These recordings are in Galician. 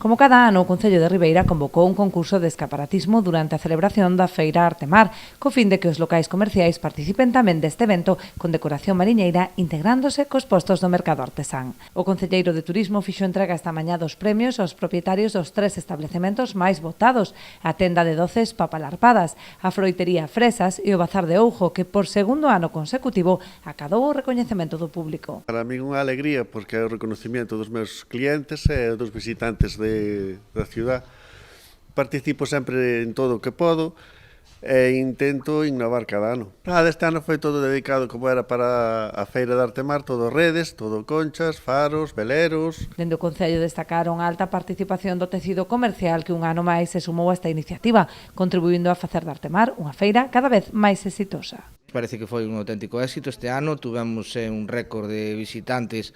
Como cada ano, o Concello de Ribeira convocou un concurso de escaparatismo durante a celebración da Feira Artemar, co fin de que os locais comerciais participen tamén deste evento con decoración mariñeira integrándose cos postos do mercado artesán. O concelleiro de Turismo fixo entrega esta mañá dos premios aos propietarios dos 3 establecementos máis votados, a tenda de doces Papalarpadas, a froitería Fresas e o Bazar de Oujo, que por segundo ano consecutivo acadou o recoñecemento do público. Para min unha alegría porque é o reconocimiento dos meus clientes e dos visitantes da ciudad. Participo sempre en todo o que podo e intento innovar cada ano. Este ano foi todo dedicado como era para a Feira de Artemar, todo redes, todo conchas, faros, veleros. Dende o Concello destacaron a alta participación do tecido comercial que un ano máis se sumou a esta iniciativa, contribuindo a facer de Artemar unha feira cada vez máis exitosa. Parece que foi un auténtico éxito este ano, tuvemos un récord de visitantes,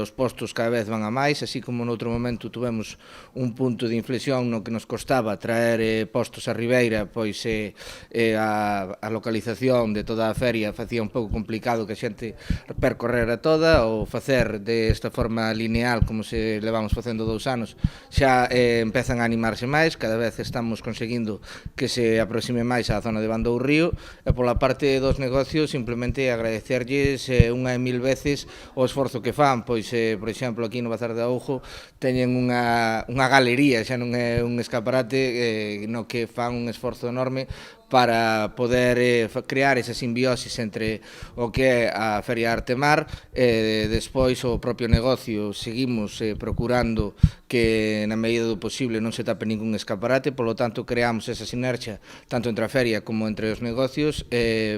os postos cada vez van a máis, así como noutro momento tuvemos un punto de inflexión no que nos costaba traer postos a Ribeira, pois a localización de toda a feria facía un pouco complicado que a xente percorrera toda, ou facer desta forma lineal como se levamos facendo 2 anos, xa empezan a animarse máis, cada vez estamos conseguindo que se aproxime máis á zona de Bando do Río, e pola parte dos negocios simplemente agradecerlles unha e mil veces o esforzo que fan, pois por exemplo aquí no Bazar de Oujo teñen unha galería, xa non é un escaparate no que fan un esforzo enorme para poder crear esa simbiosis entre o que é a Feria Artemar e despois o propio negocio. Seguimos procurando que na medida do posible non se tape ningún escaparate, polo tanto creamos esa sinergia tanto entre a feria como entre os negocios.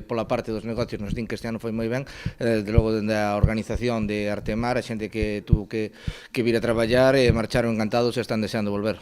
Pola parte dos negocios nos din que este ano foi moi ben, desde logo dende a organización de Artemar, a xente que tuvo que vir a traballar marcharon encantados e están deseando volver.